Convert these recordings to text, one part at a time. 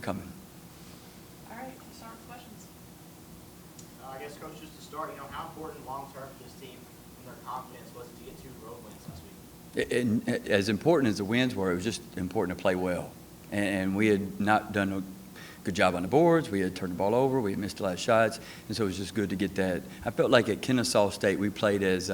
coming. All right, we'll start with questions. I guess, Coach, just to start, how important long-term for this team and their confidence was it to get 2 road wins last week? And as important as the wins were, it was just important to play well. And we had not done a good job on the boards. We had turned the ball over. We had missed a lot of shots. And so it was just good to get that. I felt like at Kennesaw State we played as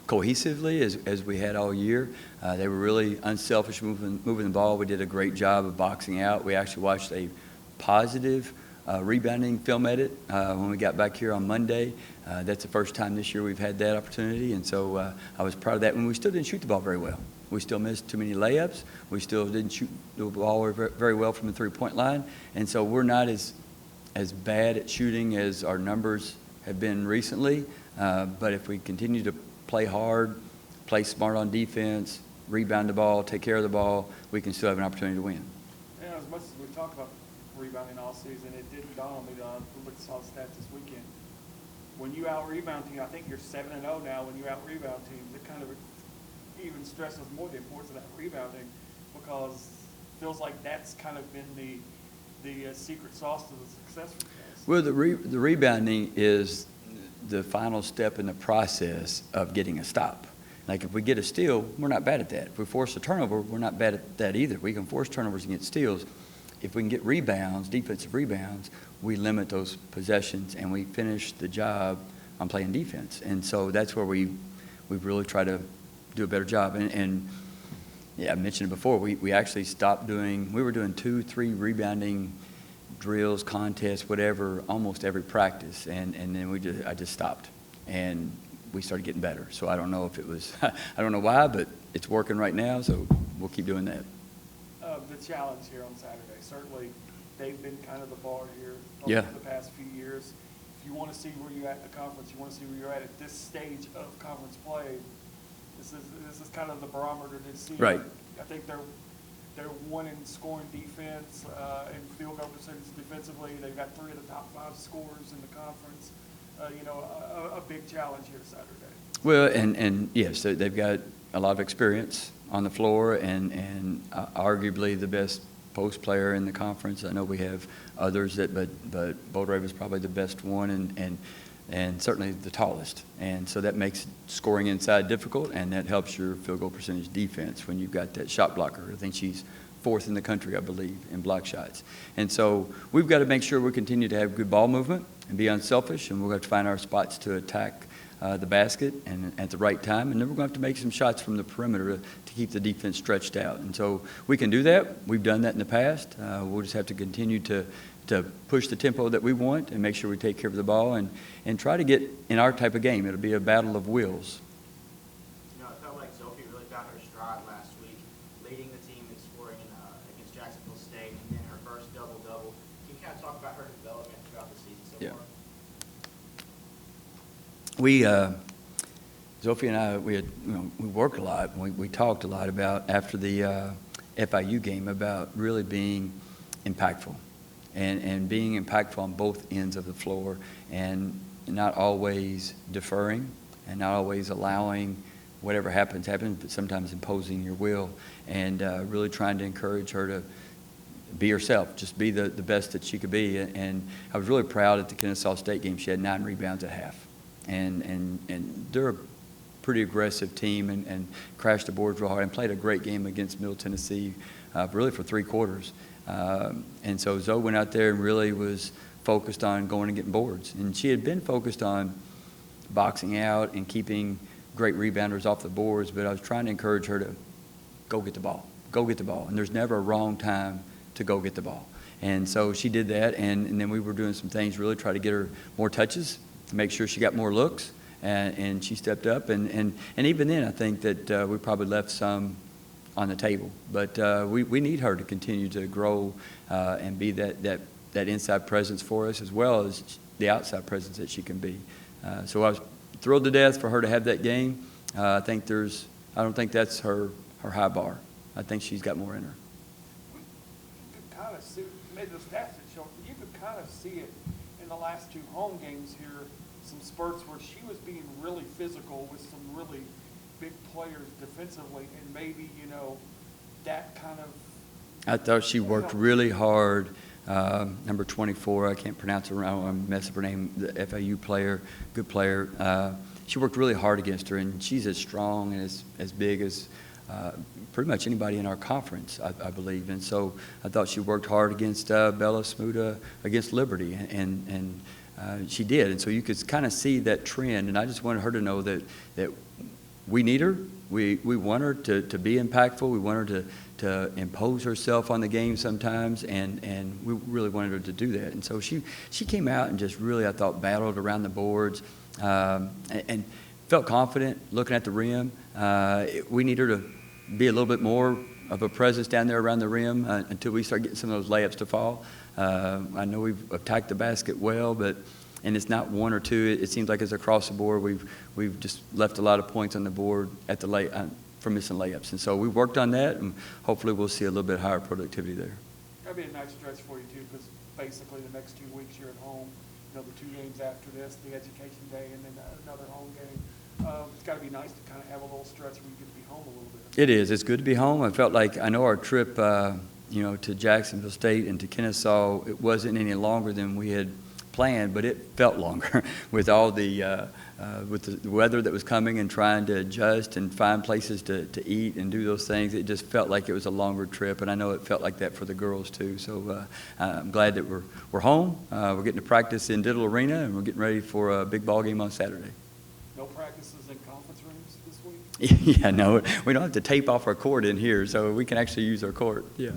cohesively as we had all year. They were really unselfish moving the ball. We did a great job of boxing out. We actually watched a positive rebounding film edit when we got back here on Monday. That's the first time this year we've had that opportunity, and so I was proud of that. And we still didn't shoot the ball very well. We still missed too many layups. We still didn't shoot the ball very well from the three-point line, and so we're not as bad at shooting as our numbers have been recently. But if we continue to play hard, play smart on defense, rebound the ball, take care of the ball, we can still have an opportunity to win. Yeah, as much as we talk about rebounding all season, it didn't dawn on me to look at the stats this weekend. When you out-rebound team, I think you're 7-0 now. When you out-rebound teams, it kind of even stresses more the importance of that rebounding, because it feels like that's kind of been the secret sauce to the success for us. Well, the rebounding is the final step in the process of getting a stop. Like if we get a steal, we're not bad at that. If we force a turnover, we're not bad at that either. We can force turnovers and get steals. If we can get rebounds, defensive rebounds, we limit those possessions and we finish the job on playing defense. And so that's where we've really tried to do a better job. And yeah, I mentioned it before, we actually stopped doing, we were doing 2-3 rebounding drills, contests, whatever, almost every practice. And then I just stopped. And we started getting better. So I don't know if it was, I don't know why, but it's working right now, so we'll keep doing that. The challenge here on Saturday, certainly they've been kind of the bar here Yeah. over the past few years. If you want to see where you're at in the conference, you want to see where you're at this stage of conference play, this is kind of the barometer to see. Right. I think they're one in scoring defense and field goal percentage defensively. They've got 3 of the top 5 scorers in the conference. A big challenge here Saturday. Well, and yes, they've got a lot of experience on the floor and arguably the best post player in the conference. I know we have others but Bold Raven's probably the best one and certainly the tallest. And so that makes scoring inside difficult, and that helps your field goal percentage defense when you've got that shot blocker. I think she's 4th in the country, I believe, in block shots. And so we've got to make sure we continue to have good ball movement and be unselfish, and we're going to have to find our spots to attack the basket and at the right time. And then we're going to have to make some shots from the perimeter to keep the defense stretched out. And so we can do that. We've done that in the past. We'll just have to continue to push the tempo that we want and make sure we take care of the ball and try to get in our type of game. It'll be a battle of wills. It felt like Sophie really found her stride last week, leading the team in scoring against Jacksonville State, and then her first double-double. Can you kind of talk about her development throughout the season so far? Sophie and I, we worked a lot. We talked a lot about, after the FIU game, about really being impactful and being impactful on both ends of the floor and not always deferring and not always allowing whatever happens, but sometimes imposing your will and really trying to encourage her to be herself, just be the best that she could be. And I was really proud at the Kennesaw State game. She had 9 rebounds at half. And they're a pretty aggressive team and crashed the boards real hard and played a great game against Middle Tennessee, really for 3 quarters. And so Zoe went out there and really was focused on going and getting boards. And she had been focused on boxing out and keeping great rebounders off the boards, but I was trying to encourage her to go get the ball. Go get the ball. And there's never a wrong time to go get the ball. And so she did that, and then we were doing some things really try to get her more touches, to make sure she got more looks, and she stepped up. And even then, I think that we probably left some on the table. But we need her to continue to grow and be that inside presence for us, as well as the outside presence that she can be. So I was thrilled to death for her to have that game. I don't think that's her high bar. I think she's got more in her. You could kind of see, maybe the stats that show, you could kind of see it in the last 2 home games here, some spurts where she was being really physical with some really big players defensively, and maybe, that kind of I thought she worked really hard. Number 24, I can't pronounce her, I'm messing up her name, the FAU player, good player. She worked really hard against her, and she's as strong and as big as pretty much anybody in our conference, I believe. And so I thought she worked hard against Bella Smuda, against Liberty, and she did. And so you could kind of see that trend, and I just wanted her to know that we need her. We want her to be impactful. We want her to impose herself on the game sometimes, and we really wanted her to do that. And so she came out and just really, I thought, battled around the boards and felt confident looking at the rim. We need her to be a little bit more of a presence down there around the rim until we start getting some of those layups to fall. I know we've attacked the basket well, and it's not one or two. It seems like it's across the board. We've just left a lot of points on the board at the from missing layups. And so we worked on that, and hopefully we'll see a little bit higher productivity there. That'd be a nice stretch for you too, because basically the next 2 weeks you're at home. You know, the 2 games after this, the education day, and then another home game. It's got to be nice to kind of have a little stretch where you get to be home a little bit. It is. It's good to be home. I felt like, I know our trip, to Jacksonville State and to Kennesaw, it wasn't any longer than we had planned, but it felt longer with all with the weather that was coming and trying to adjust and find places to eat and do those things. It just felt like it was a longer trip, and I know it felt like that for the girls too. So I'm glad that we're home. We're getting to practice in Diddle Arena, and we're getting ready for a big ball game on Saturday. No practices in conference rooms this week? Yeah, no, we don't have to tape off our court in here, so we can actually use our court. Yeah.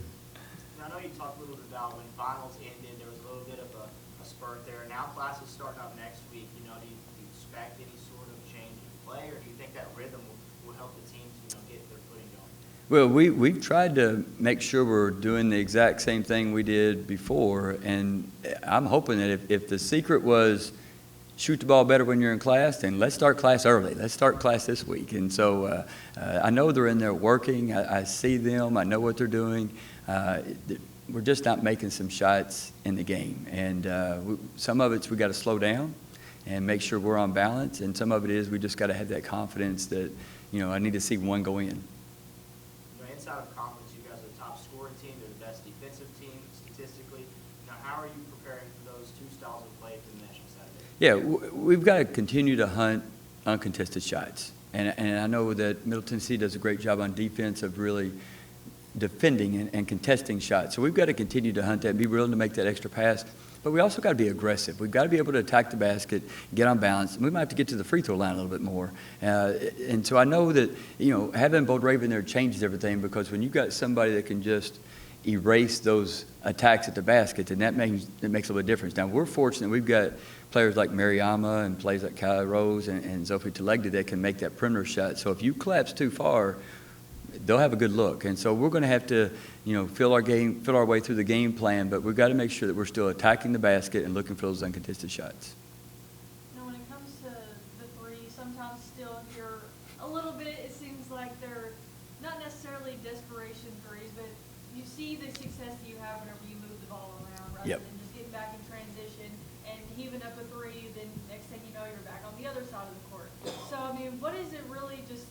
Now, I know you talked a little bit about when finals ended, there was a little bit of a spurt there. Now classes starting up next week. Do you expect any sort of change in play, or do you think that rhythm will help the teams, get their footing going? Well, we've tried to make sure we're doing the exact same thing we did before, and I'm hoping that if the secret was shoot the ball better when you're in class, then let's start class early. Let's start class this week. And so I know they're in there working. I see them. I know what they're doing. We're just not making some shots in the game. And some of it's we got to slow down and make sure we're on balance. And some of it is we just got to have that confidence that, I need to see one go in. Inside of conference, you guys are the top scoring team. They're the best defensive team statistically. Now, how are you preparing for those two styles of play to mesh on Saturday? Yeah, we've got to continue to hunt uncontested shots. And I know that Middle Tennessee does a great job on defense of really defending and contesting shots. So we've got to continue to hunt that and be willing to make that extra pass. But we also got to be aggressive. We've got to be able to attack the basket, get on balance. And we might have to get to the free throw line a little bit more. And so I know that, having Bold Raven there changes everything, because when you've got somebody that can just erase those attacks at the basket, then that makes a little bit of difference. Now, we're fortunate. We've got players like Mariama and players like Kylie Rose and Zophie Telegda that can make that perimeter shot. So if you collapse too far, they'll have a good look. And so we're going to have to, fill our way through the game plan, but we've got to make sure that we're still attacking the basket and looking for those uncontested shots. Now, when it comes to the three, sometimes still here a little bit, it seems like they're not necessarily desperation threes, but you see the success that you have whenever you move the ball around rather Yep. than just getting back in transition and heaving up a three, then next thing you know, you're back on the other side of the court. So, what is it really just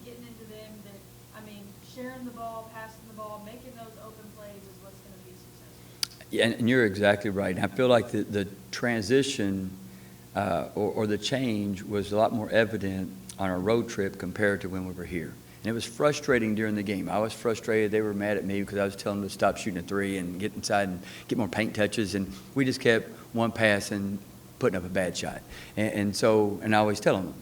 getting into them that, sharing the ball, passing the ball, making those open plays is what's going to be successful? Yeah, and you're exactly right. I feel like the transition or the change was a lot more evident on our road trip compared to when we were here. And it was frustrating during the game. I was frustrated. They were mad at me because I was telling them to stop shooting a three and get inside and get more paint touches. And we just kept one pass and putting up a bad shot. And I always tell them,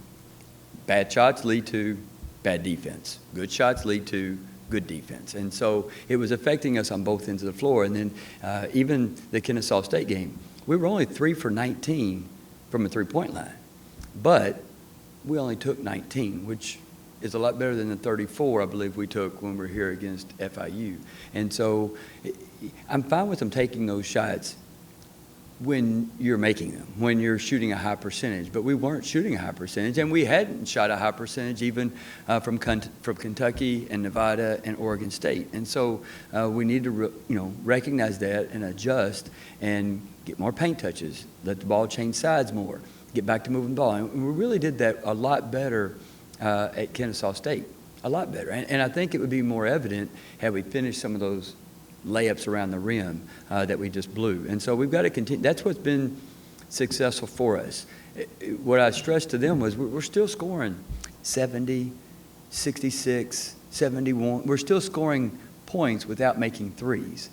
bad shots lead to bad defense. Good shots lead to good defense. And so it was affecting us on both ends of the floor. And then even the Kennesaw State game, we were only 3 for 19 from a three-point line. But we only took 19, which is a lot better than the 34 I believe we took when we were here against FIU. And so I'm fine with them taking those shots when you're making them, when you're shooting a high percentage. But we weren't shooting a high percentage, and we hadn't shot a high percentage even from Kentucky and Nevada and Oregon State. And so we need to recognize that and adjust and get more paint touches, let the ball change sides more, get back to moving the ball. And we really did that a lot better at Kennesaw State, a lot better. And I think it would be more evident had we finished some of those layups around the rim that we just blew. And so we've got to continue. That's what's been successful for us. What I stressed to them was we're still scoring 70, 66, 71. We're still scoring points without making threes.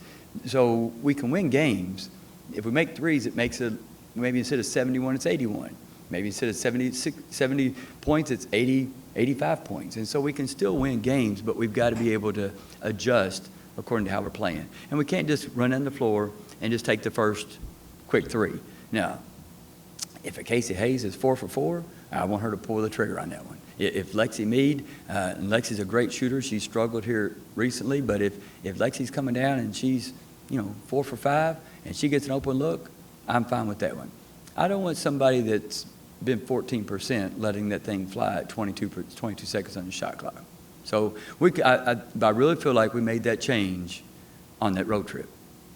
So we can win games. If we make threes, it makes it, maybe instead of 71, it's 81. Maybe instead of 70 points, it's 80, 85 points. And so we can still win games, but we've got to be able to adjust according to how we're playing. And we can't just run on the floor and just take the first quick three. Now, if a Casey Hayes is 4 for 4, I want her to pull the trigger on that one. If Lexi Mead, and Lexi's a great shooter, she's struggled here recently, but if Lexi's coming down and she's, 4 for 5, and she gets an open look, I'm fine with that one. I don't want somebody that's been 14% letting that thing fly at 22 seconds on the shot clock. So I really feel like we made that change on that road trip.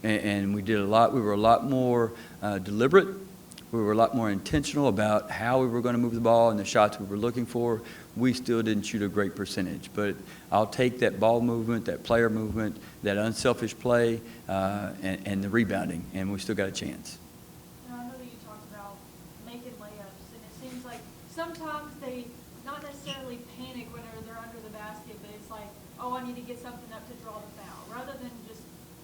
And we did a lot. We were a lot more deliberate. We were a lot more intentional about how we were going to move the ball and the shots we were looking for. We still didn't shoot a great percentage. But I'll take that ball movement, that player movement, that unselfish play, and the rebounding, and we still got a chance. I know that you talked about making layups, and it seems like sometimes they not necessarily panic whenever they're under the basket, but it's like, oh, I need to get something up to draw the foul, rather than just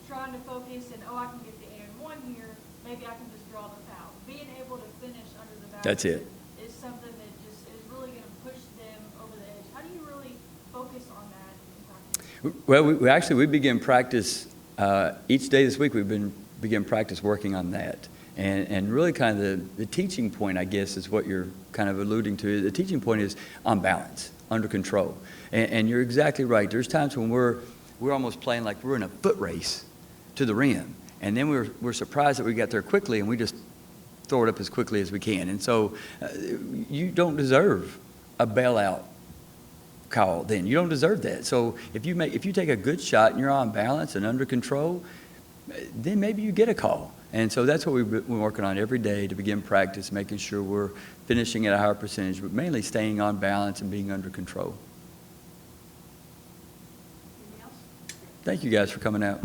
trying to focus and, oh, I can get the and one here, maybe I can just draw the foul. Being able to finish under the basket That's it. is something that just is really going to push them over the edge. How do you really focus on that in practice? Well, we begin practice each day this week. Begin practice working on that, and really kind of the teaching point, I guess, is what you're kind of alluding to. The teaching point is on balance, under control, and you're exactly right. There's times when we're almost playing like we're in a foot race to the rim, and then we're surprised that we got there quickly, and we just throw it up as quickly as we can. And so you don't deserve a bailout call then. You don't deserve that. So if you take a good shot and you're on balance and under control, then maybe you get a call. And so that's what we've been working on every day to begin practice, making sure we're finishing at a higher percentage, but mainly staying on balance and being under control. Anything else? Thank you guys for coming out.